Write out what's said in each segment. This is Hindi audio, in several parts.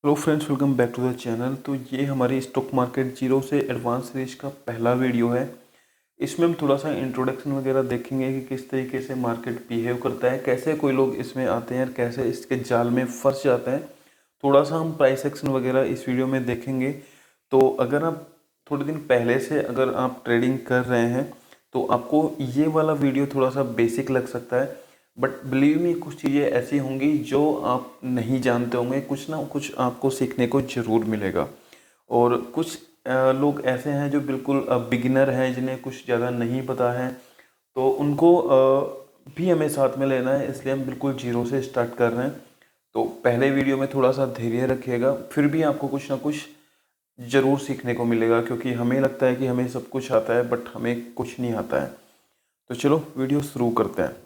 Hello friends, welcome back to the channel. तो ये हमारी स्टॉक मार्केट जीरो से एडवांस सीरीज का पहला वीडियो है। इसमें हम थोड़ा सा इंट्रोडक्शन वगैरह देखेंगे कि किस तरीके से मार्केट बिहेव करता है, कैसे कोई लोग इसमें आते हैं, कैसे इसके जाल में फंस जाते हैं। थोड़ा सा हम प्राइस एक्शन वगैरह इस वीडियो में देखेंगे। तो अगर आप थोड़े दिन पहले से अगर आप ट्रेडिंग कर रहे हैं तो आपको ये वाला वीडियो थोड़ा सा बेसिक लग सकता है, बट बिलीव मी कुछ चीज़ें ऐसी होंगी जो आप नहीं जानते होंगे, कुछ ना कुछ आपको सीखने को ज़रूर मिलेगा। और कुछ लोग ऐसे हैं जो बिल्कुल बिगिनर हैं, जिन्हें कुछ ज़्यादा नहीं पता है, तो उनको भी हमें साथ में लेना है, इसलिए हम बिल्कुल जीरो से स्टार्ट कर रहे हैं। तो पहले वीडियो में थोड़ा सा धैर्य रखिएगा, फिर भी आपको कुछ ना कुछ ज़रूर सीखने को मिलेगा, क्योंकि हमें लगता है कि हमें सब कुछ आता है बट हमें कुछ नहीं आता है। तो चलो वीडियो शुरू करते हैं।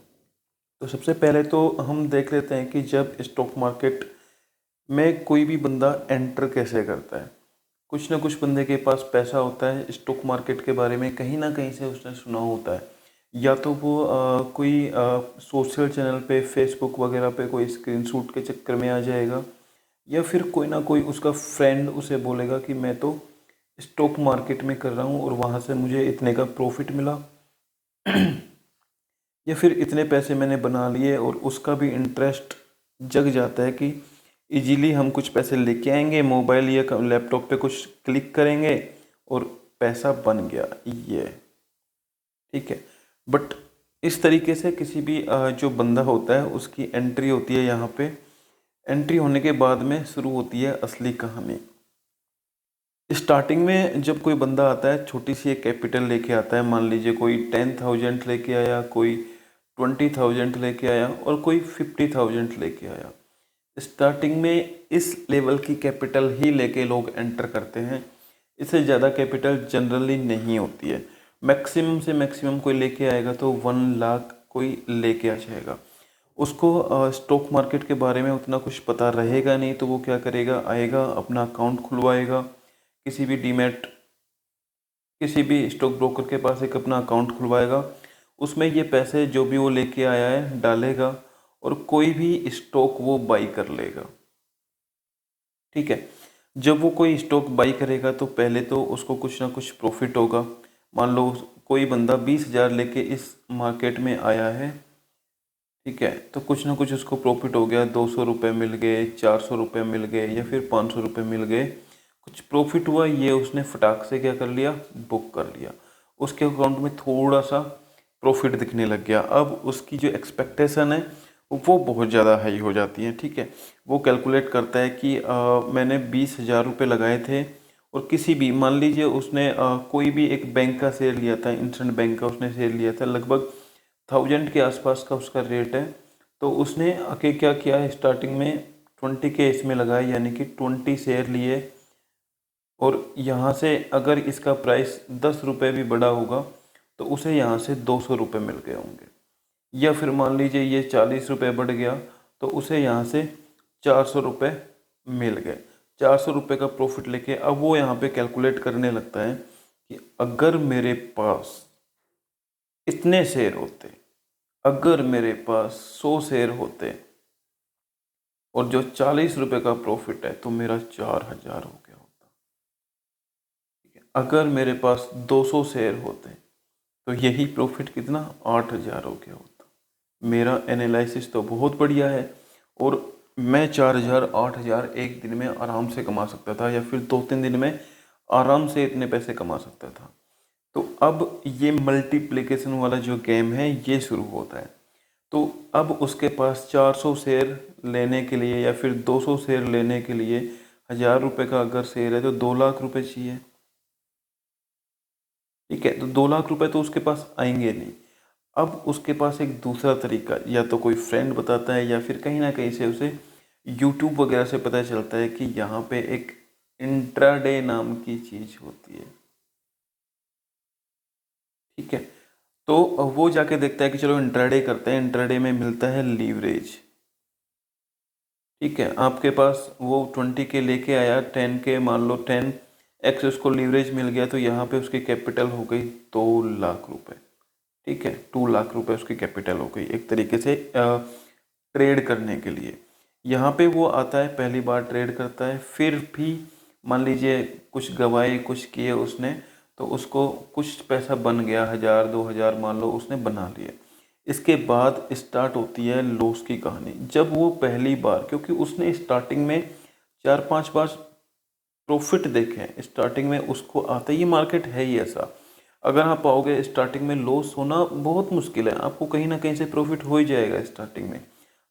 तो सबसे पहले तो हम देख लेते हैं कि जब स्टॉक मार्केट में कोई भी बंदा एंटर कैसे करता है। कुछ ना कुछ बंदे के पास पैसा होता है, स्टॉक मार्केट के बारे में कहीं ना कहीं से उसने सुना होता है, या तो वो कोई सोशल चैनल पे, फेसबुक वगैरह पे कोई स्क्रीनशॉट के चक्कर में आ जाएगा, या फिर कोई ना कोई उसका फ्रेंड उसे बोलेगा कि मैं तो स्टॉक मार्केट में कर रहा हूँ और वहाँ से मुझे इतने का प्रॉफिट मिला, या फिर इतने पैसे मैंने बना लिए, और उसका भी इंटरेस्ट जग जाता है कि इजीली हम कुछ पैसे लेके आएंगे, मोबाइल या लैपटॉप पे कुछ क्लिक करेंगे और पैसा बन गया ये। ठीक है, बट इस तरीके से किसी भी जो बंदा होता है उसकी एंट्री होती है यहाँ पे। एंट्री होने के बाद में शुरू होती है असली कहानी। स्टार्टिंग में जब कोई बंदा आता है, छोटी सी एक कैपिटल लेके आता है, मान लीजिए कोई 10,000 लेके आया, कोई 20,000 लेके आया और कोई 50,000 लेके आया। स्टार्टिंग में इस लेवल की कैपिटल ही लेके लोग एंटर करते हैं, इससे ज़्यादा कैपिटल जनरली नहीं होती है। मैक्सिमम से मैक्सिमम कोई लेके आएगा तो 1 लाख कोई लेके आ जाएगा। उसको स्टॉक मार्केट के बारे में उतना कुछ पता रहेगा नहीं, तो वो क्या करेगा, आएगा अपना अकाउंट खुलवाएगा किसी भी डीमैट, किसी भी स्टॉक ब्रोकर के पास एक अपना अकाउंट खुलवाएगा। उसमें ये पैसे जो भी वो लेके आया है डालेगा और कोई भी स्टॉक वो बाई कर लेगा। ठीक है, जब वो कोई स्टॉक बाई करेगा तो पहले तो उसको कुछ ना कुछ प्रॉफिट होगा। मान लो कोई बंदा 20,000 लेके इस मार्केट में आया है, ठीक है, तो कुछ ना कुछ उसको प्रॉफिट हो गया, 200 रुपये मिल गए, 400 रुपये मिल गए, या फिर 500 रुपये मिल गए, कुछ प्रॉफिट हुआ, ये उसने फटाक से क्या कर लिया, बुक कर लिया। उसके अकाउंट में थोड़ा सा प्रॉफिट दिखने लग गया। अब उसकी जो एक्सपेक्टेशन है वो बहुत ज़्यादा हाई हो जाती है। ठीक है, वो कैलकुलेट करता है कि मैंने 20,000 रुपये लगाए थे, और किसी भी, मान लीजिए उसने कोई भी एक बैंक का शेयर लिया था, इंडसइंड बैंक का उसने शेयर लिया था, लगभग 1,000 के आसपास का उसका रेट है। तो उसने आके क्या किया है, स्टार्टिंग में 20 के इसमें लगाए, यानी कि 20 शेयर लिए, और यहाँ से अगर इसका प्राइस 10 रुपये भी बढ़ा होगा तो उसे यहाँ से 200 रुपये मिल गए होंगे। या फिर मान लीजिए ये 40 रुपये बढ़ गया तो उसे यहाँ से 400 रुपये मिल गए। 400 रुपये का प्रॉफिट लेके अब वो यहाँ पे कैलकुलेट करने लगता है कि अगर मेरे पास इतने शेयर होते, अगर मेरे पास 100 शेयर होते और जो 40 रुपये का प्रॉफिट है तो मेरा 4,000 हो गया होता। ठीक है, अगर मेरे पास 200 शेयर होते तो यही प्रॉफिट कितना, 8,000 हो गया होता। मेरा एनालिसिस तो बहुत बढ़िया है, और मैं 4,000 8,000 एक दिन में आराम से कमा सकता था, या फिर 2-3 दिन में आराम से इतने पैसे कमा सकता था। तो अब ये मल्टीप्लिकेशन वाला जो गेम है ये शुरू होता है। तो अब उसके पास 400 शेयर लेने के लिए या फिर 200 शेयर लेने के लिए 1,000 रुपये का अगर शेयर है तो 2 लाख रुपये चाहिए। ठीक है, तो 2 लाख रुपए तो उसके पास आएंगे नहीं। अब उसके पास एक दूसरा तरीका, या तो कोई फ्रेंड बताता है या फिर कहीं ना कहीं से उसे यूट्यूब वगैरह से पता चलता है कि यहाँ पे एक इंट्राडे नाम की चीज़ होती है। ठीक है, तो वो जाके देखता है कि चलो इंट्राडे करते हैं। इंट्राडे में मिलता है लीवरेज। ठीक है, आपके पास वो 20 के लेके आया, 10 के, मान लो 10x उसको लीवरेज मिल गया, तो यहाँ पे उसकी कैपिटल हो गई 2 लाख रुपए। ठीक है, 2 लाख रुपए उसकी कैपिटल हो गई एक तरीके से ट्रेड करने के लिए। यहाँ पे वो आता है, पहली बार ट्रेड करता है, फिर भी मान लीजिए कुछ गवाए, कुछ किए उसने, तो उसको कुछ पैसा बन गया, 1000 2000 मान लो उसने बना लिए। इसके बाद स्टार्ट होती है लॉस की कहानी। जब वो पहली बार, क्योंकि उसने स्टार्टिंग में 4 5 बार प्रॉफिट देखे हैं, स्टार्टिंग में उसको आता है, ये मार्केट है ही ऐसा। अगर आप पाओगे स्टार्टिंग में लॉस होना बहुत मुश्किल है, आपको कहीं ना कहीं से प्रॉफिट हो ही जाएगा स्टार्टिंग में।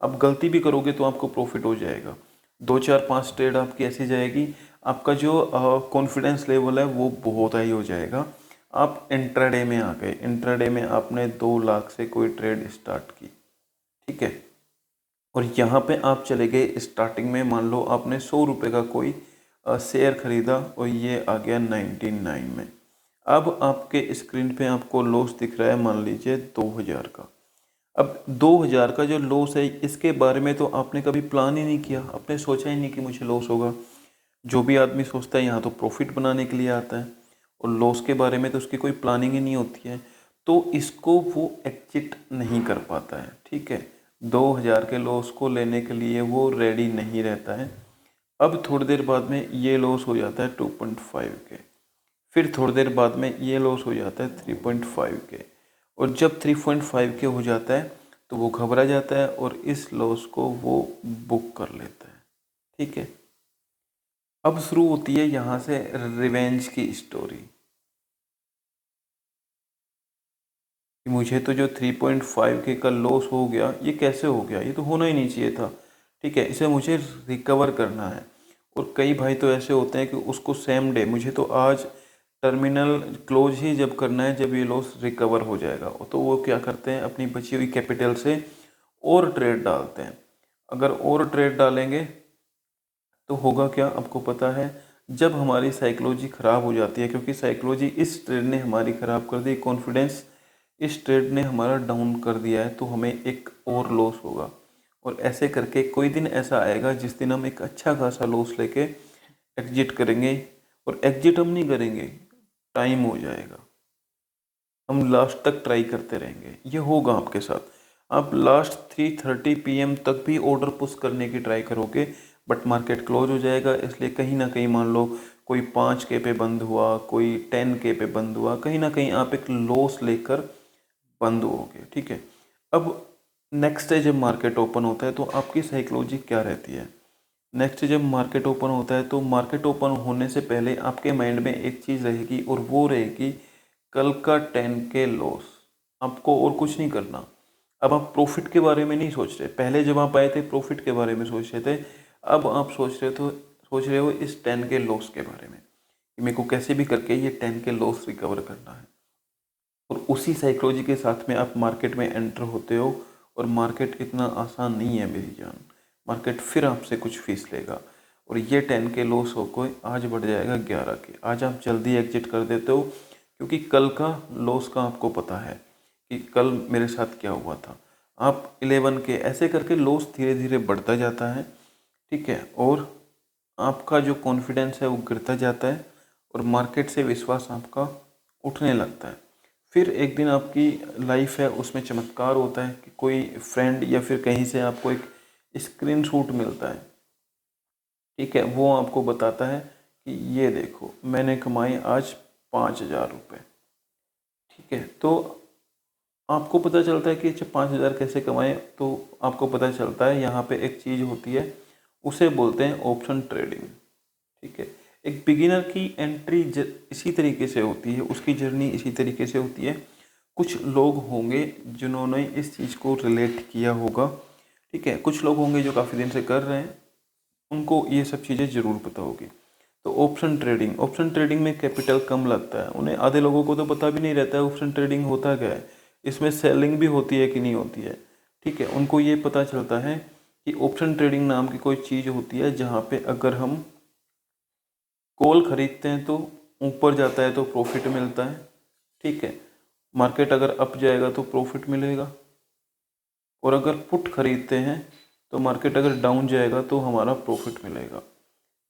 आप गलती भी करोगे तो आपको प्रॉफिट हो जाएगा, 2 4 5 ट्रेड आपकी ऐसी जाएगी, आपका जो कॉन्फिडेंस लेवल है वो बहुत हाई हो जाएगा। आप इंट्राडे में आ गए, इंट्राडे में आपने 2 लाख से कोई ट्रेड स्टार्ट की, ठीक है, और यहाँ पे आप चले गए स्टार्टिंग में, मान लो आपने 100 रुपये का कोई शेयर खरीदा और ये आ गया 99 में। अब आपके स्क्रीन पे आपको लॉस दिख रहा है मान लीजिए 2000 का। अब 2000 का जो लॉस है, इसके बारे में तो आपने कभी प्लान ही नहीं किया, आपने सोचा ही नहीं कि मुझे लॉस होगा। जो भी आदमी सोचता है यहाँ तो प्रॉफिट बनाने के लिए आता है, और लॉस के बारे में तो उसकी कोई प्लानिंग ही नहीं होती है, तो इसको वो एग्जिट नहीं कर पाता है, ठीक है। 2000 के लॉस को लेने के लिए वो रेडी नहीं रहता है। अब थोड़ी देर बाद में ये लॉस हो जाता है 2.5 के, फिर थोड़ी देर बाद में ये लॉस हो जाता है 3.5 के, और जब 3.5 के हो जाता है तो वो घबरा जाता है और इस लॉस को वो बुक कर लेता है, ठीक है। अब शुरू होती है यहाँ से रिवेंज की स्टोरी, कि मुझे तो जो 3.5 के का लॉस हो गया, ये कैसे हो गया, ये तो होना ही नहीं चाहिए था, ठीक है, इसे मुझे रिकवर करना है। और कई भाई तो ऐसे होते हैं कि उसको सेम डे, मुझे तो आज टर्मिनल क्लोज ही जब करना है जब ये लॉस रिकवर हो जाएगा, तो वो क्या करते हैं, अपनी बची हुई कैपिटल से और ट्रेड डालते हैं। अगर और ट्रेड डालेंगे तो होगा क्या, आपको पता है, जब हमारी साइकोलॉजी ख़राब हो जाती है, क्योंकि साइकोलॉजी इस ट्रेड ने हमारी ख़राब कर दी, कॉन्फिडेंस इस ट्रेड ने हमारा डाउन कर दिया है, तो हमें एक और लॉस होगा। और ऐसे करके कोई दिन ऐसा आएगा जिस दिन हम एक अच्छा खासा लॉस लेके एग्जिट करेंगे, और एग्जिट हम नहीं करेंगे, टाइम हो जाएगा, हम लास्ट तक ट्राई करते रहेंगे। ये होगा आपके साथ, आप लास्ट 3:30 PM तक भी ऑर्डर पुश करने की ट्राई करोगे, बट मार्केट क्लोज हो जाएगा। इसलिए कहीं ना कहीं मान लो कोई 5K पे बंद हुआ, कोई 10K पे बंद हुआ, कहीं ना कहीं आप एक लॉस लेकर बंद होगे, ठीक है। अब नेक्स्ट डे जब मार्केट ओपन होता है तो आपकी साइकोलॉजी क्या रहती है, नेक्स्ट जब मार्केट ओपन होता है तो मार्केट ओपन होने से पहले आपके माइंड में एक चीज़ रहेगी, और वो रहेगी कल का 10K लॉस। आपको और कुछ नहीं करना। अब आप प्रॉफिट के बारे में नहीं सोच रहे, पहले जब आप आए थे प्रॉफिट के बारे में सोच रहे थे, अब आप सोच रहे हो इस 10K लॉस के बारे में, कि मेरे को कैसे भी करके ये 10K लॉस रिकवर करना है। और उसी साइकोलॉजी के साथ में आप मार्केट में एंटर होते हो, और मार्केट इतना आसान नहीं है मेरी जान, मार्केट फिर आपसे कुछ फीस लेगा, और ये 10K लॉस होकर आज बढ़ जाएगा 11K। आज आप जल्दी एग्जिट कर देते हो, क्योंकि कल का लॉस का आपको पता है कि कल मेरे साथ क्या हुआ था। आप 11K ऐसे करके लॉस धीरे धीरे बढ़ता जाता है, ठीक है, और आपका जो कॉन्फिडेंस है वो गिरता जाता है, और मार्केट से विश्वास आपका उठने लगता है। फिर एक दिन आपकी लाइफ है उसमें चमत्कार होता है कि कोई फ्रेंड या फिर कहीं से आपको एक स्क्रीनशॉट मिलता है, ठीक है, वो आपको बताता है कि ये देखो मैंने कमाए आज 5,000 रुपये, ठीक है। तो आपको पता चलता है कि अच्छा 5,000 कैसे कमाए, तो आपको पता चलता है यहाँ पे एक चीज़ होती है, उसे बोलते हैं ऑप्शन ट्रेडिंग, ठीक है। एक बिगिनर की एंट्री इसी तरीके से होती है, उसकी जर्नी इसी तरीके से होती है। कुछ लोग होंगे जिन्होंने इस चीज़ को रिलेट किया होगा, ठीक है, कुछ लोग होंगे जो काफ़ी दिन से कर रहे हैं, उनको ये सब चीज़ें ज़रूर पता होगी। तो ऑप्शन ट्रेडिंग में कैपिटल कम लगता है, उन्हें आधे लोगों को तो पता भी नहीं रहता है ऑप्शन ट्रेडिंग होता क्या है, इसमें सेलिंग भी होती है कि नहीं होती है, ठीक है। उनको ये पता चलता है कि ऑप्शन ट्रेडिंग नाम की कोई चीज़ होती है जहाँ पे अगर हम कॉल खरीदते हैं तो ऊपर जाता है तो प्रॉफिट मिलता है, ठीक है, मार्केट अगर अप जाएगा तो प्रॉफिट मिलेगा, और अगर पुट खरीदते हैं तो मार्केट अगर डाउन जाएगा तो हमारा प्रॉफिट मिलेगा,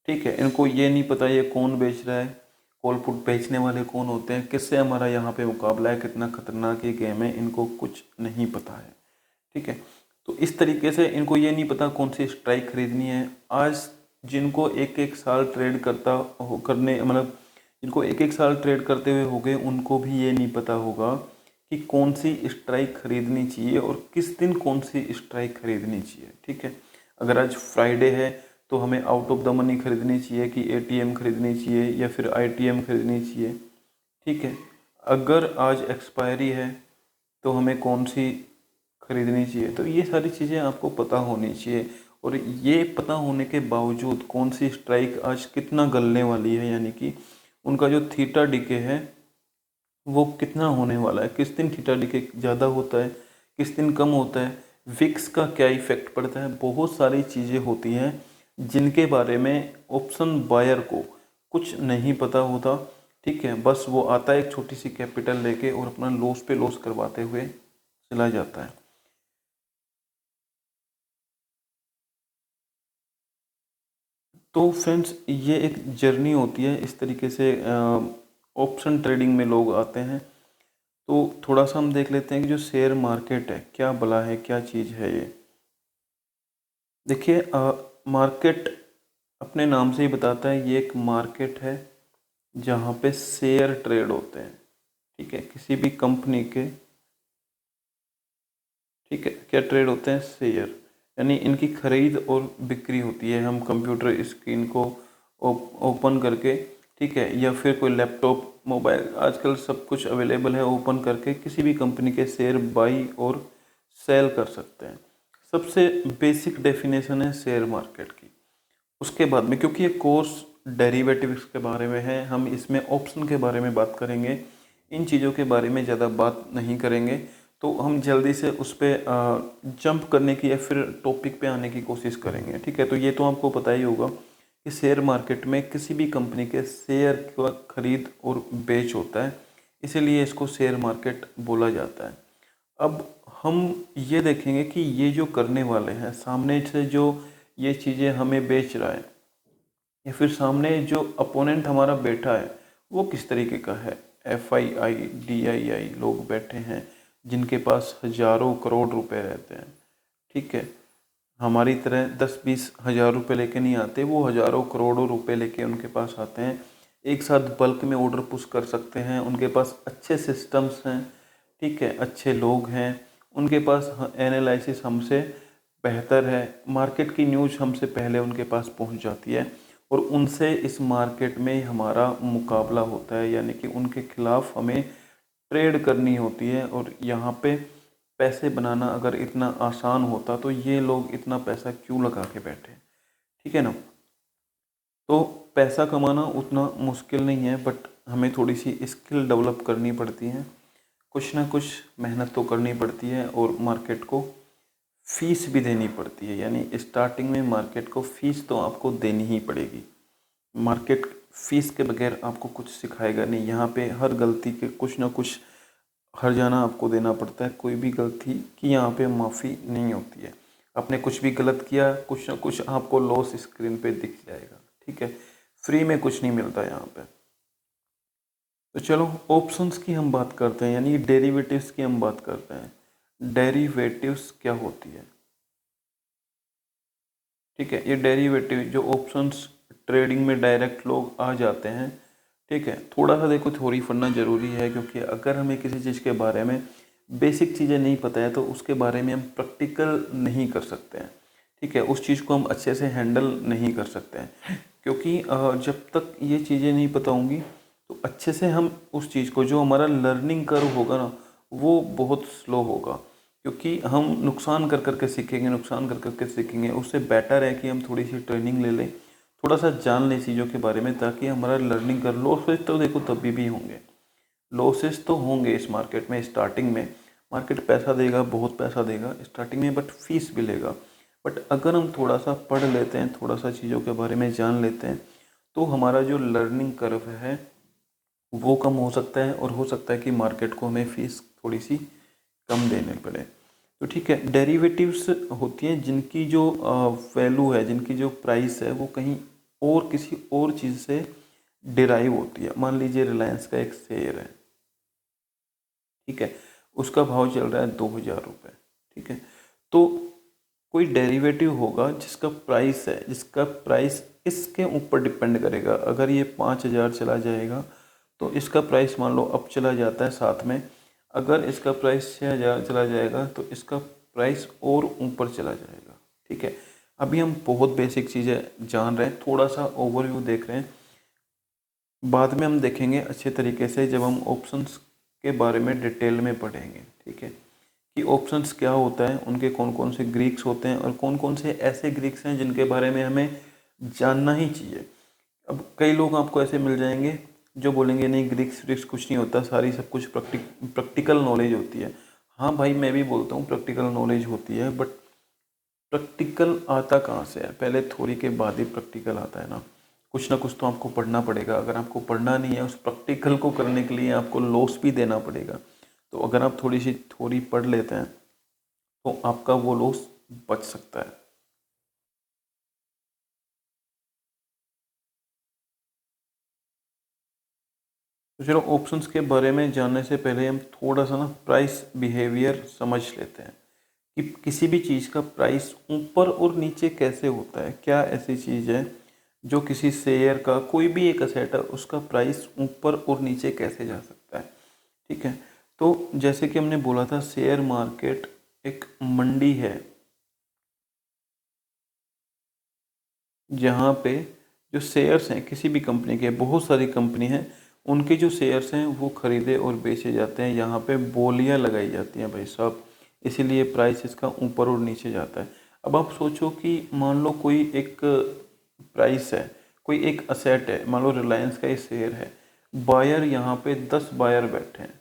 ठीक है। इनको ये नहीं पता ये कौन बेच रहा है, कॉल पुट बेचने वाले कौन होते हैं, किससे हमारा यहाँ पे मुकाबला है, कितना खतरनाक ये गेम है, इनको कुछ नहीं पता है, ठीक है। तो इस तरीके से इनको ये नहीं पता कौन सी स्ट्राइक खरीदनी है। आज जिनको एक एक साल ट्रेड करता हो करने मतलब जिनको एक एक साल ट्रेड करते हुए हो गए, उनको भी ये नहीं पता होगा कि कौन सी स्ट्राइक खरीदनी चाहिए और किस दिन कौन सी स्ट्राइक खरीदनी चाहिए। ठीक है, अगर आज फ्राइडे है तो हमें आउट ऑफ द मनी खरीदनी चाहिए कि एटीएम खरीदनी चाहिए या फिर आईटीएम खरीदनी चाहिए। ठीक है, अगर आज एक्सपायरी है तो हमें कौन सी खरीदनी चाहिए। तो ये सारी चीज़ें आपको पता होनी चाहिए, और ये पता होने के बावजूद कौन सी स्ट्राइक आज कितना गलने वाली है, यानी कि उनका जो थीटा डिके है वो कितना होने वाला है, किस दिन थीटा डिके ज़्यादा होता है, किस दिन कम होता है, विक्स का क्या इफेक्ट पड़ता है। बहुत सारी चीज़ें होती हैं जिनके बारे में ऑप्शन बायर को कुछ नहीं पता होता। ठीक है, बस वो आता है एक छोटी सी कैपिटल लेके और अपना लॉस पे लॉस करवाते हुए चला जाता है। तो फ्रेंड्स, ये एक जर्नी होती है, इस तरीके से ऑप्शन ट्रेडिंग में लोग आते हैं। तो थोड़ा सा हम देख लेते हैं कि जो शेयर मार्केट है क्या भला है, क्या चीज़ है ये। देखिए, मार्केट अपने नाम से ही बताता है, ये एक मार्केट है जहाँ पे शेयर ट्रेड होते हैं। ठीक है, किसी भी कंपनी के, ठीक है, क्या ट्रेड होते हैं, शेयर, यानी इनकी खरीद और बिक्री होती है। हम कंप्यूटर स्क्रीन को ओपन करके, ठीक है, या फिर कोई लैपटॉप मोबाइल, आजकल सब कुछ अवेलेबल है, ओपन करके किसी भी कंपनी के शेयर बाई और सेल कर सकते हैं। सबसे बेसिक डेफिनेशन है शेयर मार्केट की। उसके बाद में, क्योंकि ये कोर्स डेरिवेटिव्स के बारे में है, हम इसमें ऑप्शन के बारे में बात करेंगे, इन चीज़ों के बारे में ज़्यादा बात नहीं करेंगे। तो हम जल्दी से उस पर जंप करने की या फिर टॉपिक पे आने की कोशिश करेंगे। ठीक है, तो ये तो आपको पता ही होगा कि शेयर मार्केट में किसी भी कंपनी के शेयर का खरीद और बेच होता है, इसीलिए इसको शेयर मार्केट बोला जाता है। अब हम ये देखेंगे कि ये जो करने वाले हैं, सामने से जो ये चीज़ें हमें बेच रहा है या फिर सामने जो अपोनेंट हमारा बैठा है वो किस तरीके का है। FII DII लोग बैठे हैं जिनके पास हजारों करोड़ रुपए रहते हैं। ठीक है, हमारी तरह 10-20 हज़ार रुपये लेके नहीं आते, वो हज़ारों करोड़ों रुपए लेके उनके पास आते हैं। एक साथ बल्क में ऑर्डर पुश कर सकते हैं, उनके पास अच्छे सिस्टम्स हैं। ठीक है, अच्छे लोग हैं, उनके पास एनालिसिस हमसे बेहतर है, मार्केट की न्यूज़ हमसे पहले उनके पास पहुंच जाती है, और उनसे इस मार्केट में हमारा मुकाबला होता है, यानी कि उनके खिलाफ हमें ट्रेड करनी होती है। और यहाँ पे पैसे बनाना अगर इतना आसान होता तो ये लोग इतना पैसा क्यों लगा के बैठे। ठीक है ना, तो पैसा कमाना उतना मुश्किल नहीं है, बट हमें थोड़ी सी स्किल डेवलप करनी पड़ती है, कुछ ना कुछ मेहनत तो करनी पड़ती है, और मार्केट को फीस भी देनी पड़ती है। यानी स्टार्टिंग में मार्केट को फीस तो आपको देनी ही पड़ेगी। मार्केट फीस के बगैर आपको कुछ सिखाएगा नहीं। यहाँ पे हर गलती के कुछ ना कुछ हर जाना आपको देना पड़ता है। कोई भी गलती की यहाँ पे माफ़ी नहीं होती है। आपने कुछ भी गलत किया, कुछ ना कुछ आपको लॉस स्क्रीन पे दिख जाएगा। ठीक है, फ्री में कुछ नहीं मिलता यहाँ पे। तो चलो ऑप्शंस की हम बात करते हैं, यानी डेरिवेटिव्स की हम बात करते हैं। डेरिवेटिव्स क्या होती है? ठीक है, ये डेरिवेटिव जो ऑप्शंस ट्रेडिंग में डायरेक्ट लोग आ जाते हैं। ठीक है, थोड़ा सा देखो थ्योरी पढ़ना ज़रूरी है, क्योंकि अगर हमें किसी चीज़ के बारे में बेसिक चीज़ें नहीं पता है तो उसके बारे में हम प्रैक्टिकल नहीं कर सकते हैं। ठीक है, उस चीज़ को हम अच्छे से हैंडल नहीं कर सकते हैं, क्योंकि जब तक ये चीज़ें नहीं पता होंगी तो अच्छे से हम उस चीज़ को, जो हमारा लर्निंग कर्व होगा ना, वो बहुत स्लो होगा, क्योंकि हम नुकसान कर करके सीखेंगे, नुकसान कर करके सीखेंगे। उससे बेटर है कि हम थोड़ी सी ट्रेनिंग ले लें, थोड़ा सा जान लें चीज़ों के बारे में, ताकि हमारा लर्निंग कर। लॉसेस तो देखो तभी भी होंगे, लॉसेस तो होंगे इस मार्केट में। स्टार्टिंग में मार्केट पैसा देगा, बहुत पैसा देगा स्टार्टिंग में, बट फीस भी लेगा। बट अगर हम थोड़ा सा पढ़ लेते हैं, थोड़ा सा चीज़ों के बारे में जान लेते हैं, तो हमारा जो लर्निंग कर्व है वो कम हो सकता है, और हो सकता है कि मार्केट को हमें फीस थोड़ी सी कम देने पड़े। तो ठीक है, डेरिवेटिव्स होती हैं जिनकी जो वैल्यू है, जिनकी जो प्राइस है, वो कहीं और किसी और चीज़ से डिराइव होती है। मान लीजिए रिलायंस का एक शेयर है, ठीक है, उसका भाव चल रहा है 2000 रुपये। ठीक है, तो कोई डेरिवेटिव होगा जिसका प्राइस इसके ऊपर डिपेंड करेगा। अगर ये 5,000 चला जाएगा तो इसका प्राइस मान लो अब चला जाता है 7 में। अगर इसका प्राइस 6,000 चला जाएगा तो इसका प्राइस और ऊपर चला जाएगा। ठीक है, अभी हम बहुत बेसिक चीज़ें जान रहे हैं, थोड़ा सा ओवरव्यू देख रहे हैं। बाद में हम देखेंगे अच्छे तरीके से जब हम ऑप्शंस के बारे में डिटेल में पढ़ेंगे। ठीक है, कि ऑप्शंस क्या होता है, उनके कौन कौन से ग्रीक्स होते हैं और कौन कौन से ऐसे ग्रीक्स हैं जिनके बारे में हमें जानना ही चाहिए। अब कई लोग आपको ऐसे मिल जाएंगे जो बोलेंगे नहीं ग्रीक्स व्रिक्स कुछ नहीं होता, सारी सब कुछ प्रैक्टिकल नॉलेज होती है। हाँ भाई, मैं भी बोलता हूँ प्रैक्टिकल नॉलेज होती है, बट प्रैक्टिकल आता कहाँ से है? पहले थ्योरी के बाद ही प्रैक्टिकल आता है ना। कुछ ना कुछ तो आपको पढ़ना पड़ेगा। अगर आपको पढ़ना नहीं है, उस प्रैक्टिकल को करने के लिए आपको लॉस भी देना पड़ेगा। तो अगर आप थोड़ी सी थ्योरी पढ़ लेते हैं तो आपका वो लॉस बच सकता है। तो चलो, ऑप्शंस के बारे में जानने से पहले हम थोड़ा सा ना प्राइस बिहेवियर समझ लेते हैं कि किसी भी चीज़ का प्राइस ऊपर और नीचे कैसे होता है। क्या ऐसी चीज़ है जो किसी शेयर का, कोई भी एक असेट है, उसका प्राइस ऊपर और नीचे कैसे जा सकता है। ठीक है, तो जैसे कि हमने बोला था, शेयर मार्केट एक मंडी है जहाँ पे जो शेयर्स हैं किसी भी कंपनी के, बहुत सारी कंपनी हैं, उनके जो शेयर्स हैं वो खरीदे और बेचे जाते हैं। यहाँ पे बोलियां लगाई जाती हैं भाई साहब, इसीलिए प्राइस इसका ऊपर और नीचे जाता है। अब आप सोचो कि मान लो कोई एक प्राइस है, कोई एक असेट है, मान लो रिलायंस का ये शेयर है। बायर यहाँ पे 10 बायर बैठे हैं।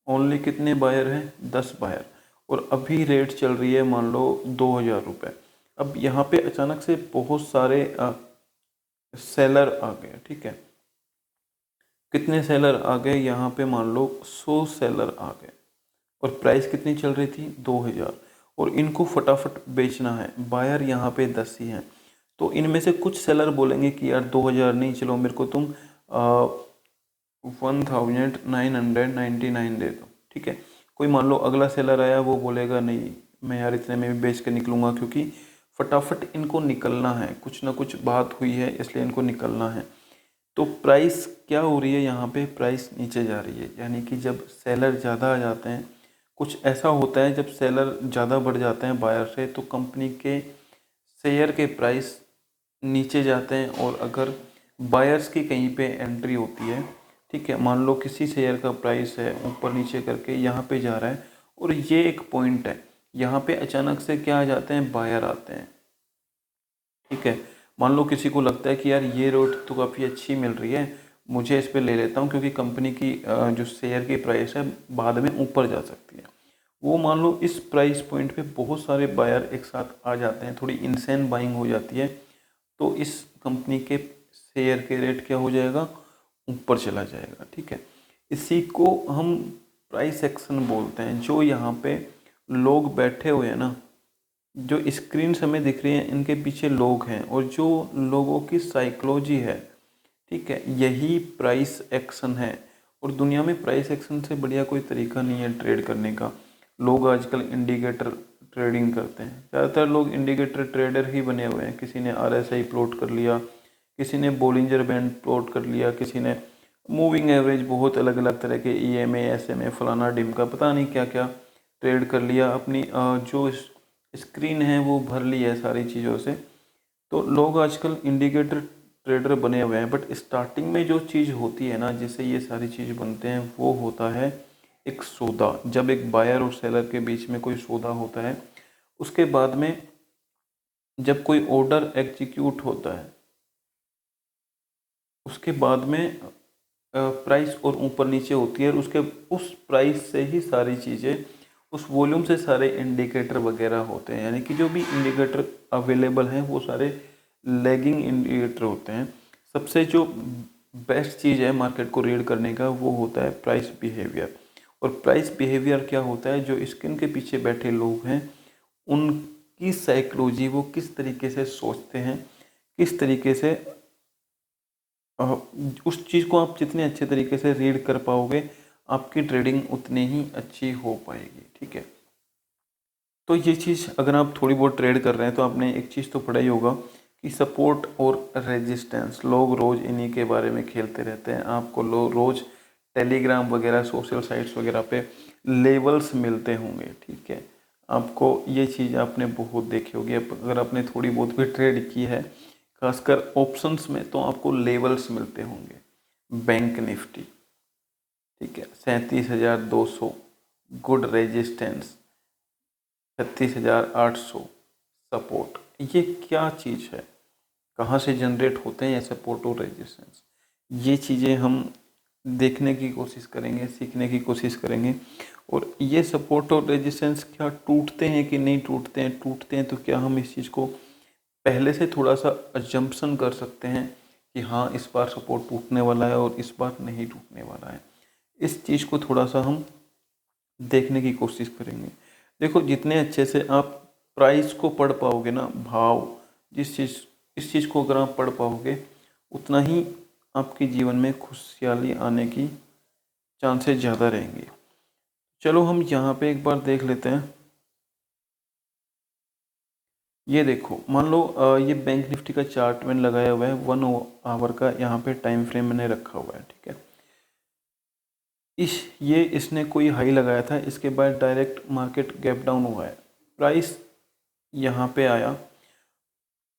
ओनली कितने बायर हैं? 10 बायर। और अभी रेट चल रही है मान लो 2,000 रुपये। अब यहाँ पे अचानक से बहुत सारे सेलर आ गए। ठीक है, कितने सेलर आ गए? यहाँ पे मान लो 100 सेलर आ गए और प्राइस कितनी चल रही थी? 2,000। और इनको फटाफट बेचना है। बायर यहाँ पे 10 ही हैं। तो इनमें से कुछ सेलर बोलेंगे कि यार 2,000 नहीं, चलो मेरे को तुम 1,999 दे दो। ठीक है, कोई मान लो अगला सेलर आया, वो बोलेगा नहीं मैं यार इतने में भी बेच के निकलूंगा, क्योंकि फटाफट इनको निकलना है, कुछ ना कुछ बात हुई है इसलिए इनको निकलना है। तो प्राइस क्या हो रही है यहाँ पे? प्राइस नीचे जा रही है। यानी कि जब सेलर ज़्यादा आ जाते हैं, कुछ ऐसा होता है, जब सेलर ज़्यादा बढ़ जाते हैं बायर से, तो कंपनी के शेयर के प्राइस नीचे जाते हैं। और अगर बायर्स की कहीं पे एंट्री होती है, ठीक है, मान लो किसी शेयर का प्राइस है ऊपर नीचे करके यहाँ पे जा रहा है, और ये एक पॉइंट है, यहाँ पे अचानक से क्या आ जाते हैं? बायर आते हैं। ठीक है, मान लो किसी को लगता है कि यार ये रेट तो काफ़ी अच्छी मिल रही है, मुझे इस पे ले लेता हूँ, क्योंकि कंपनी की जो शेयर की प्राइस है बाद में ऊपर जा सकती है। वो मान लो इस प्राइस पॉइंट पे बहुत सारे बायर एक साथ आ जाते हैं, थोड़ी इनसेन बाइंग हो जाती है, तो इस कंपनी के शेयर के रेट क्या हो जाएगा? ऊपर चला जाएगा। ठीक है, इसी को हम प्राइस एक्शन बोलते हैं। जो यहाँ पे लोग बैठे हुए हैं ना, जो स्क्रीन हमें दिख रही है, इनके पीछे लोग हैं और जो लोगों की साइकोलॉजी है, ठीक है, यही प्राइस एक्शन है। और दुनिया में प्राइस एक्शन से बढ़िया कोई तरीका नहीं है ट्रेड करने का। लोग आजकल इंडिकेटर ट्रेडिंग करते हैं, ज़्यादातर लोग इंडिकेटर ट्रेडर ही बने हुए हैं। किसी ने RSI प्लॉट कर लिया, किसी ने बोलिंजर बैंड प्लॉट कर लिया, किसी ने मूविंग एवरेज, बहुत अलग अलग तरह के EMA SMA फलाना डिमका पता नहीं क्या क्या ट्रेड कर लिया। अपनी जो स्क्रीन है वो भर ली है सारी चीज़ों से। तो लोग आजकल इंडिकेटर ट्रेडर बने हुए हैं, बट स्टार्टिंग में जो चीज़ होती है ना, जिससे ये सारी चीज़ बनते हैं, वो होता है एक सौदा। जब एक बायर और सेलर के बीच में कोई सौदा होता है, उसके बाद में जब कोई ऑर्डर एग्जीक्यूट होता है, उसके बाद में प्राइस और ऊपर नीचे होती है, और उसके उस प्राइस से ही सारी चीज़ें, उस वॉल्यूम से सारे इंडिकेटर वगैरह होते हैं। यानी कि जो भी इंडिकेटर अवेलेबल हैं वो सारे लैगिंग इंडिकेटर होते हैं। सबसे जो बेस्ट चीज़ है मार्केट को रीड करने का, वो होता है प्राइस बिहेवियर। और प्राइस बिहेवियर क्या होता है? जो स्क्रीन के पीछे बैठे लोग हैं, उनकी साइकोलॉजी, वो किस तरीके से सोचते हैं, किस तरीके से उस चीज़ को आप जितने अच्छे तरीके से रीड कर पाओगे, आपकी ट्रेडिंग उतनी ही अच्छी हो पाएगी। ठीक है, तो ये चीज़ अगर आप थोड़ी बहुत ट्रेड कर रहे हैं तो आपने एक चीज़ तो पढ़ा ही होगा कि सपोर्ट और रेजिस्टेंस, लोग रोज़ इन्हीं के बारे में खेलते रहते हैं। आपको रोज़ टेलीग्राम वगैरह सोशल साइट्स वगैरह पे लेवल्स मिलते होंगे, ठीक है। आपको ये चीज़ आपने बहुत देखी होगी, अगर आपने थोड़ी बहुत भी ट्रेड की है खासकर ऑप्शंस में, तो आपको लेवल्स मिलते होंगे। बैंक निफ्टी, ठीक है, 37,200 गुड रेजिस्टेंस, 36,800 सपोर्ट। ये क्या चीज़ है, कहाँ से जनरेट होते हैं ये सपोर्ट और रेजिस्टेंस? ये चीज़ें हम देखने की कोशिश करेंगे, सीखने की कोशिश करेंगे। और ये सपोर्ट और रेजिस्टेंस क्या टूटते हैं कि नहीं टूटते हैं, टूटते हैं तो क्या हम इस चीज़ को पहले से थोड़ा सा अजम्पशन कर सकते हैं कि हाँ इस बार सपोर्ट टूटने वाला है और इस बार नहीं टूटने वाला है। इस चीज़ को थोड़ा सा हम देखने की कोशिश करेंगे। देखो, जितने अच्छे से आप प्राइस को पढ़ पाओगे ना, भाव, इस चीज़ को अगर आप पढ़ पाओगे उतना ही आपके जीवन में खुशहाली आने की चांसेस ज़्यादा रहेंगे। चलो हम यहाँ पे एक बार देख लेते हैं। ये देखो, मान लो ये बैंक निफ्टी का चार्ट मैंने लगाया हुआ है 1 आवर का, यहाँ पे टाइम फ्रेम मैंने रखा हुआ है, ठीक है। इसने कोई हाई लगाया था, इसके बाद डायरेक्ट मार्केट गैप डाउन हुआ है, प्राइस यहाँ पे आया,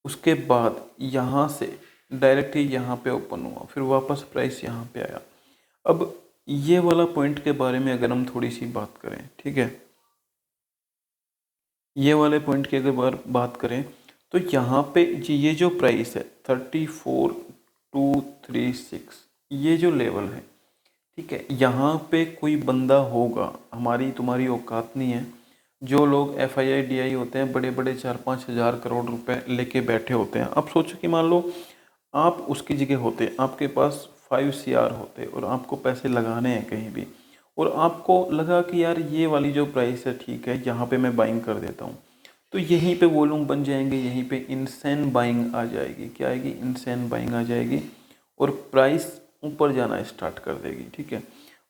उसके बाद यहाँ से डायरेक्ट ही यहाँ पे ओपन हुआ, फिर वापस प्राइस यहाँ पे आया। अब ये वाला पॉइंट के बारे में अगर हम थोड़ी सी बात करें, ठीक है, ये वाले पॉइंट की अगर बात करें तो यहाँ पे जी ये जो प्राइस है 34,236, ये जो लेवल है, ठीक है, यहाँ पे कोई बंदा होगा, हमारी तुम्हारी औकात नहीं है। जो लोग FII DI होते हैं, बड़े बड़े 4-5 हज़ार करोड़ रुपए लेके बैठे होते हैं। अब सोचो कि मान लो आप उसकी जगह होते, आपके पास 5 CR होते और आपको पैसे लगाने हैं कहीं भी, और आपको लगा कि यार ये वाली जो प्राइस है ठीक है, यहाँ पे मैं बाइंग कर देता हूँ, तो यहीं पे वॉल्यूम बन जाएंगे, यहीं पे इनसेन बाइंग आ जाएगी। क्या आएगी? इनसेन बाइंग आ जाएगी और प्राइस ऊपर जाना स्टार्ट कर देगी, ठीक है।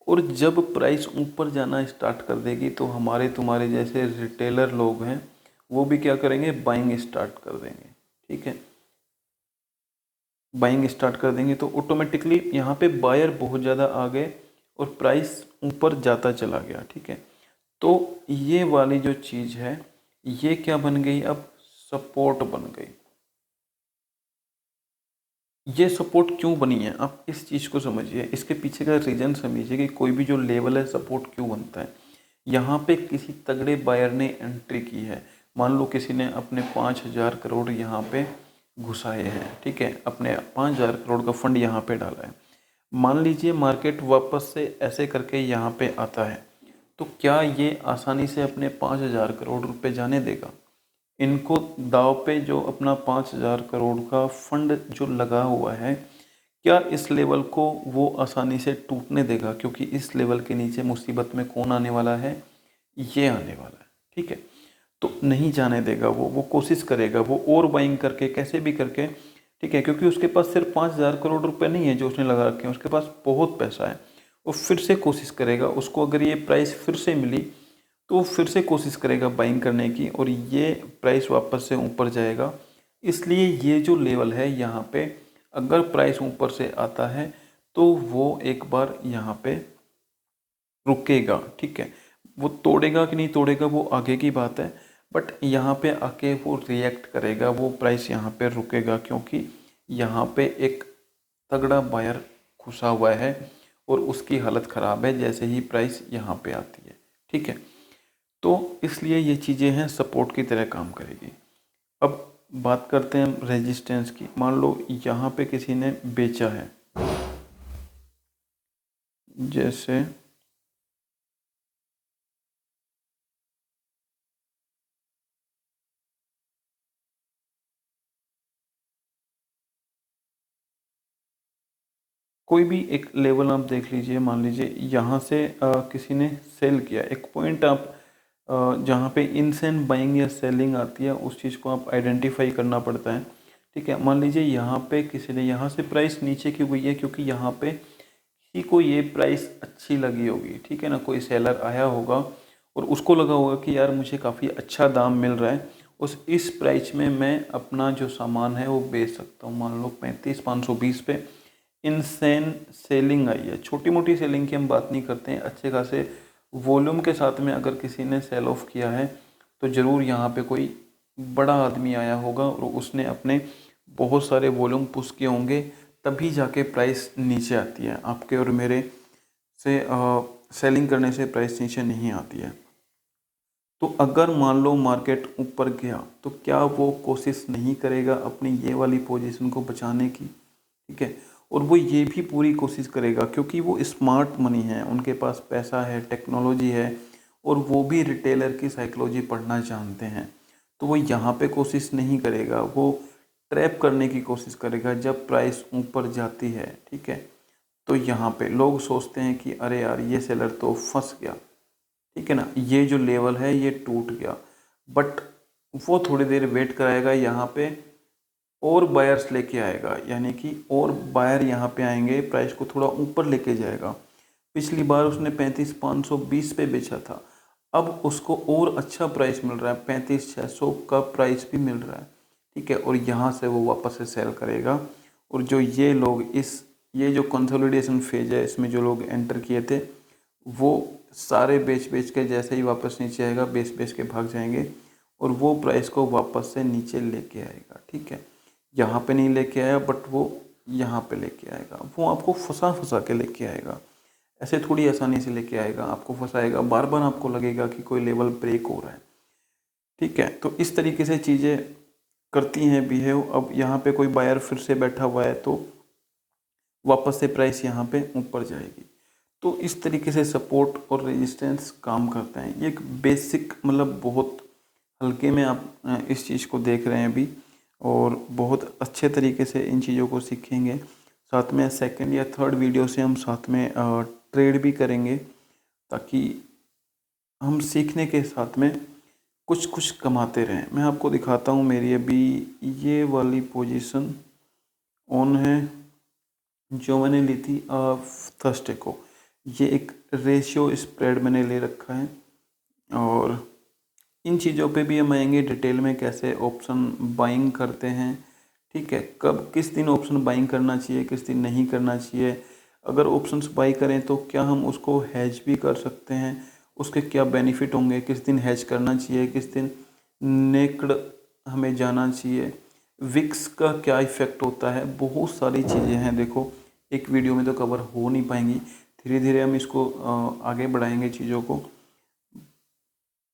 और जब प्राइस ऊपर जाना स्टार्ट कर देगी तो हमारे तुम्हारे जैसे रिटेलर लोग हैं वो भी क्या करेंगे? बाइंग स्टार्ट कर देंगे, ठीक है। बाइंग स्टार्ट कर देंगे तो ऑटोमेटिकली यहाँ पे बायर बहुत ज़्यादा आ गए और प्राइस ऊपर जाता चला गया, ठीक है। तो ये वाली जो चीज़ है ये क्या बन गई? अब सपोर्ट बन गई। ये सपोर्ट क्यों बनी है, आप इस चीज़ को समझिए, इसके पीछे का रीज़न समझिए कि कोई भी जो लेवल है सपोर्ट क्यों बनता है। यहाँ पे किसी तगड़े बायर ने एंट्री की है, मान लो किसी ने अपने 5,000 करोड़ यहाँ पे घुसाए हैं, ठीक है, अपने 5,000 करोड़ का फंड यहाँ पे डाला है। मान लीजिए मार्केट वापस से ऐसे करके यहाँ पे आता है, तो क्या ये आसानी से अपने 5,000 करोड़ रुपए जाने देगा? इनको दाव पे जो अपना 5,000 करोड़ का फंड जो लगा हुआ है, क्या इस लेवल को वो आसानी से टूटने देगा? क्योंकि इस लेवल के नीचे मुसीबत में कौन आने वाला है? ये आने वाला है, ठीक है। तो नहीं जाने देगा, वो कोशिश करेगा, वो और बाइंग करके कैसे भी करके, ठीक है, क्योंकि उसके पास सिर्फ 5,000 करोड़ रुपए नहीं है जो उसने लगा रखे हैं, उसके पास बहुत पैसा है। वो फिर से कोशिश करेगा, उसको अगर ये प्राइस फिर से मिली तो फिर से कोशिश करेगा बाइंग करने की और ये प्राइस वापस से ऊपर जाएगा। इसलिए ये जो लेवल है यहाँ पे अगर प्राइस ऊपर से आता है तो वो एक बार यहाँ पे रुकेगा, ठीक है। वो तोड़ेगा कि नहीं तोड़ेगा वो आगे की बात है, बट यहाँ पे आके वो रिएक्ट करेगा, वो प्राइस यहाँ पे रुकेगा क्योंकि यहाँ पे एक तगड़ा बायर घुसा हुआ है और उसकी हालत ख़राब है जैसे ही प्राइस यहाँ पे आती है, ठीक है। तो इसलिए ये चीज़ें हैं सपोर्ट की तरह काम करेगी। अब बात करते हैं रेजिस्टेंस की। मान लो यहाँ पे किसी ने बेचा है, जैसे कोई भी एक लेवल आप देख लीजिए, मान लीजिए यहाँ से किसी ने सेल किया, एक पॉइंट आप जहाँ पे इनसेन बाइंग या सेलिंग आती है उस चीज़ को आप आइडेंटिफाई करना पड़ता है, ठीक है। मान लीजिए यहाँ पे किसी ने, यहाँ से प्राइस नीचे क्यों गई है? क्योंकि यहाँ पे किसी को ये प्राइस अच्छी लगी होगी, ठीक है ना, कोई सेलर आया होगा और उसको लगा होगा कि यार मुझे काफ़ी अच्छा दाम मिल रहा है, उस इस प्राइस में मैं अपना जो सामान है वो बेच सकता हूँ। मान लो 35,520 पे इनसेन सेलिंग आई है। छोटी मोटी सेलिंग की हम बात नहीं करते हैं, अच्छे खासे वॉल्यूम के साथ में अगर किसी ने सेल ऑफ किया है तो ज़रूर यहाँ पे कोई बड़ा आदमी आया होगा और उसने अपने बहुत सारे वॉल्यूम पुश किए होंगे, तभी जाके प्राइस नीचे आती है। आपके और मेरे से सेलिंग करने से प्राइस नीचे नहीं आती है। तो अगर मान लो मार्केट ऊपर गया तो क्या वो कोशिश नहीं करेगा अपनी ये वाली पोजीशन को बचाने की, ठीक है। और वो ये भी पूरी कोशिश करेगा क्योंकि वो स्मार्ट मनी है, उनके पास पैसा है, टेक्नोलॉजी है और वो भी रिटेलर की साइकोलॉजी पढ़ना जानते हैं। तो वो यहाँ पे कोशिश नहीं करेगा, वो ट्रैप करने की कोशिश करेगा जब प्राइस ऊपर जाती है, ठीक है। तो यहाँ पे लोग सोचते हैं कि अरे यार ये सेलर तो फंस गया, ठीक है ना, ये जो लेवल है ये टूट गया। बट वो थोड़ी देर वेट कराएगा, यहाँ पे और बायर्स लेके आएगा, यानी कि और बायर यहाँ पे आएंगे, प्राइस को थोड़ा ऊपर लेके जाएगा। पिछली बार उसने 35,520 पे बेचा था, अब उसको और अच्छा प्राइस मिल रहा है, 35,600 का प्राइस भी मिल रहा है, ठीक है। और यहाँ से वो वापस से सेल करेगा। और जो ये लोग ये जो कंसोलिडेशन फेज है इसमें जो लोग एंटर किए थे वो सारे बेच बेच के जैसे ही वापस नीचे आएगा बेच बेच के भाग जाएंगे और वो प्राइस को वापस से नीचे लेके आएगा, ठीक है। यहाँ पे नहीं लेके आया बट वो यहाँ पे लेके आएगा, वो आपको फंसा फंसा के लेके आएगा, ऐसे थोड़ी आसानी से लेके आएगा, आपको फंसाएगा, बार बार आपको लगेगा कि कोई लेवल ब्रेक हो रहा है, ठीक है। तो इस तरीके से चीज़ें करती हैं बिहेव। अब यहाँ पे कोई बायर फिर से बैठा हुआ है तो वापस से प्राइस यहाँ पे ऊपर जाएगी। तो इस तरीके से सपोर्ट और रेजिस्टेंस काम करते हैं। ये एक बेसिक मतलब बहुत हल्के में आप इस चीज़ को देख रहे हैं अभी और बहुत अच्छे तरीके से इन चीज़ों को सीखेंगे। साथ में सेकंड या थर्ड वीडियो से हम साथ में ट्रेड भी करेंगे ताकि हम सीखने के साथ में कुछ कुछ कमाते रहें। मैं आपको दिखाता हूँ, मेरी अभी ये वाली पोजीशन ऑन है जो मैंने ली थी थर्सडे को। ये एक रेशियो स्प्रेड मैंने ले रखा है और इन चीज़ों पे भी हम आएंगे डिटेल में, कैसे ऑप्शन बाइंग करते हैं, ठीक है। कब किस दिन ऑप्शन बाइंग करना चाहिए, किस दिन नहीं करना चाहिए, अगर ऑप्शंस बाई करें तो क्या हम उसको हैज भी कर सकते हैं, उसके क्या बेनिफिट होंगे, किस दिन हैज करना चाहिए, किस दिन नेक्ड हमें जाना चाहिए, विक्स का क्या इफ़ेक्ट होता है, बहुत सारी चीज़ें हैं। देखो एक वीडियो में तो कवर हो नहीं पाएंगी, धीरे धीरे हम इसको आगे बढ़ाएंगे चीज़ों को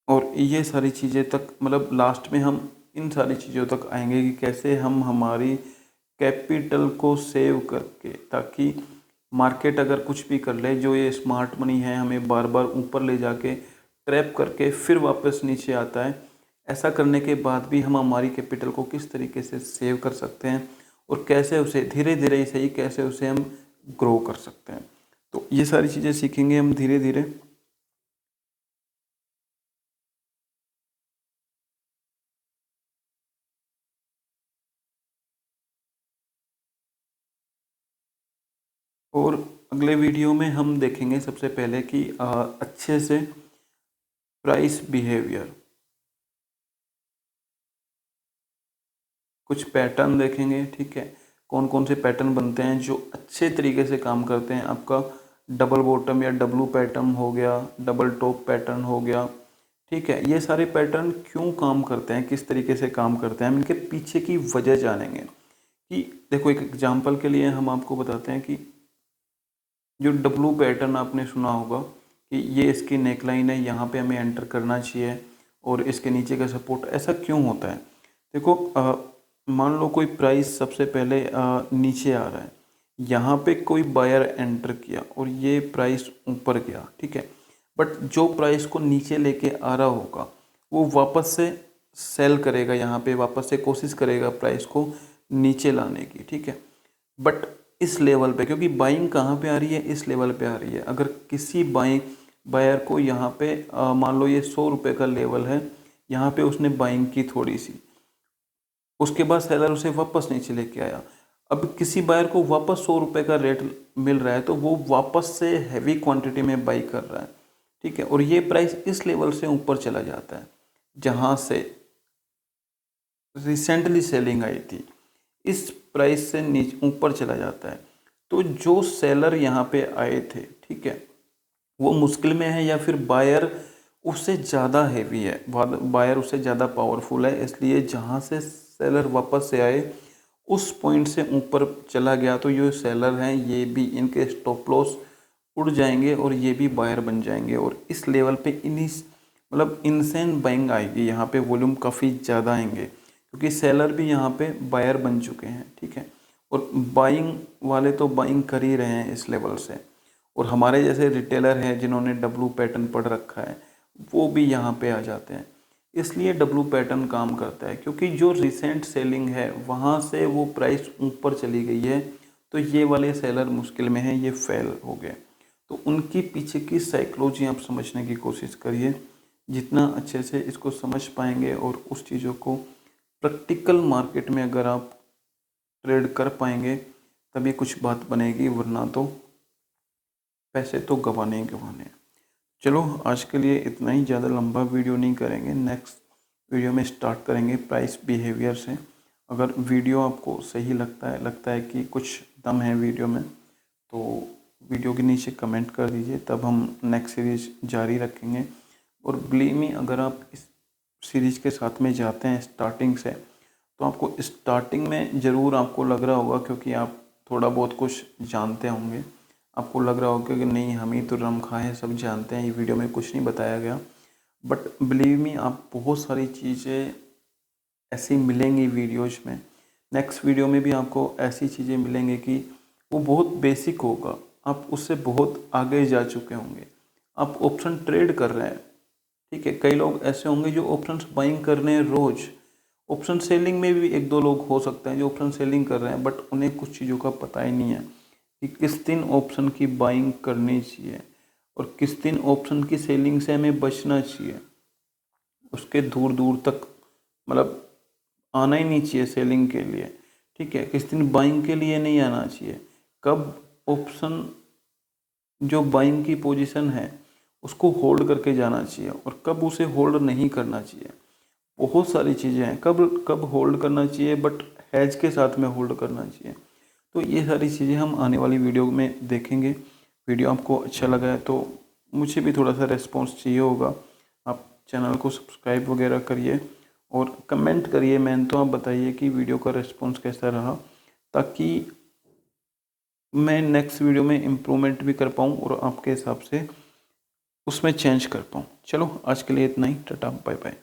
और ये सारी चीज़ें तक मतलब लास्ट में हम इन सारी चीज़ों तक आएंगे कि कैसे हम हमारी कैपिटल को सेव करके, ताकि मार्केट अगर कुछ भी कर ले, जो ये स्मार्ट मनी है हमें बार बार ऊपर ले जाके ट्रैप करके फिर वापस नीचे आता है, ऐसा करने के बाद भी हम हमारी कैपिटल को किस तरीके से सेव कर सकते हैं और कैसे उसे धीरे धीरे सही कैसे उसे हम ग्रो कर सकते हैं। तो ये सारी चीज़ें सीखेंगे हम धीरे धीरे। और अगले वीडियो में हम देखेंगे सबसे पहले कि अच्छे से प्राइस बिहेवियर, कुछ पैटर्न देखेंगे, ठीक है। कौन कौन से पैटर्न बनते हैं जो अच्छे तरीके से काम करते हैं। आपका डबल बॉटम या डब्लू पैटर्न हो गया, डबल टॉप पैटर्न हो गया, ठीक है। ये सारे पैटर्न क्यों काम करते हैं, किस तरीके से काम करते हैं, हम इनके पीछे की वजह जानेंगे। कि देखो एक एग्जांपल के लिए हम आपको बताते हैं कि जो डब्लू पैटर्न आपने सुना होगा कि ये इसकी नेकलाइन है, यहाँ पे हमें एंटर करना चाहिए और इसके नीचे का सपोर्ट, ऐसा क्यों होता है। देखो मान लो कोई प्राइस सबसे पहले नीचे आ रहा है, यहाँ पे कोई बायर एंटर किया और ये प्राइस ऊपर गया, ठीक है। बट जो प्राइस को नीचे लेके आ रहा होगा वो वापस से सेल करेगा, यहाँ पे वापस से कोशिश करेगा प्राइस को नीचे लाने की, ठीक है। बट इस लेवल पे, क्योंकि बाइंग कहाँ पे आ रही है, इस लेवल पे आ रही है। अगर किसी बायर को यहाँ पे मान लो ये 100 रुपये का लेवल है, यहाँ पे उसने बाइंग की थोड़ी सी, उसके बाद सेलर उसे वापस नीचे लेके आया। अब किसी बायर को वापस 100 रुपये का रेट मिल रहा है तो वो वापस से हैवी क्वांटिटी में बाई कर रहा है, ठीक है। और ये प्राइस इस लेवल से ऊपर चला जाता है जहाँ से रिसेंटली सेलिंग आई थी, इस प्राइस से नीचे ऊपर चला जाता है। तो जो सेलर यहाँ पे आए थे, ठीक है, वो मुश्किल में है या फिर बायर उससे ज़्यादा हैवी है, बायर उससे ज़्यादा पावरफुल है, इसलिए जहाँ से सेलर वापस से आए उस पॉइंट से ऊपर चला गया तो ये सेलर हैं, ये भी इनके स्टॉप लॉस उड़ जाएंगे और ये भी बायर बन जाएंगे। और इस लेवल पे मतलब इनसेन बाइंग आएगी, यहाँ पे वॉल्यूम काफ़ी ज़्यादा आएंगे क्योंकि सेलर भी यहाँ पे बायर बन चुके हैं, ठीक है। और बाइंग वाले तो बाइंग कर ही रहे हैं इस लेवल से, और हमारे जैसे रिटेलर हैं जिन्होंने डब्लू पैटर्न पढ़ रखा है वो भी यहाँ पे आ जाते हैं। इसलिए डब्लू पैटर्न काम करता है क्योंकि जो रिसेंट सेलिंग है वहाँ से वो प्राइस ऊपर चली गई है, तो ये वाले सेलर मुश्किल में हैं, ये फेल हो गए। तो उनकी पीछे की साइकोलॉजी आप समझने की कोशिश करिए, जितना अच्छे से इसको समझ पाएंगे और उस चीज़ों को प्रैक्टिकल मार्केट में अगर आप ट्रेड कर पाएंगे तभी कुछ बात बनेगी, वरना तो पैसे तो गंवाने ही गंवाने। चलो आज के लिए इतना ही, ज़्यादा लंबा वीडियो नहीं करेंगे, नेक्स्ट वीडियो में स्टार्ट करेंगे प्राइस बिहेवियर से। अगर वीडियो आपको सही लगता है कि कुछ दम है वीडियो में, तो वीडियो के नीचे कमेंट कर दीजिए, तब हम नेक्स्ट सीरीज़ जारी रखेंगे। और बिलीव मी, अगर आप इस सीरीज़ के साथ में जाते हैं स्टार्टिंग से, तो आपको स्टार्टिंग में ज़रूर आपको लग रहा होगा, क्योंकि आप थोड़ा बहुत कुछ जानते होंगे, आपको लग रहा होगा कि नहीं हम ही तो रम खाए सब जानते हैं, ये वीडियो में कुछ नहीं बताया गया। बट बिलीव मी, आप बहुत सारी चीज़ें ऐसी मिलेंगी वीडियोज़ में, नेक्स्ट वीडियो में भी आपको ऐसी चीज़ें मिलेंगी कि वो बहुत बेसिक होगा, आप उससे बहुत आगे जा चुके होंगे। आप ऑप्शन ट्रेड कर रहे हैं, ठीक है, कई लोग ऐसे होंगे जो ऑप्शन बाइंग कर रहे हैं रोज़, ऑप्शन सेलिंग में भी एक दो लोग हो सकते हैं जो ऑप्शन सेलिंग कर रहे हैं, बट उन्हें कुछ चीज़ों का पता ही नहीं है कि किस दिन ऑप्शन की बाइंग करनी चाहिए और किस दिन ऑप्शन की सेलिंग से हमें बचना चाहिए। उसके दूर दूर तक मतलब आना ही नहीं चाहिए सेलिंग के लिए, ठीक है, किस दिन बाइंग के लिए नहीं आना चाहिए, कब ऑप्शन जो बाइंग की पोजीशन है उसको होल्ड करके जाना चाहिए और कब उसे होल्ड नहीं करना चाहिए। बहुत सारी चीज़ें हैं, कब कब होल्ड करना चाहिए, बट हैज के साथ में होल्ड करना चाहिए। तो ये सारी चीज़ें हम आने वाली वीडियो में देखेंगे। वीडियो आपको अच्छा लगा है तो मुझे भी थोड़ा सा रिस्पॉन्स चाहिए होगा, आप चैनल को सब्सक्राइब वगैरह करिए और कमेंट करिए, मैन तो आप बताइए कि वीडियो का रिस्पॉन्स कैसा रहा, ताकि मैं नेक्स्ट वीडियो में इम्प्रूवमेंट भी कर पाऊँ और आपके हिसाब से उसमें चेंज कर पाऊँ। चलो आज के लिए इतना ही, टाटा बाय बाय।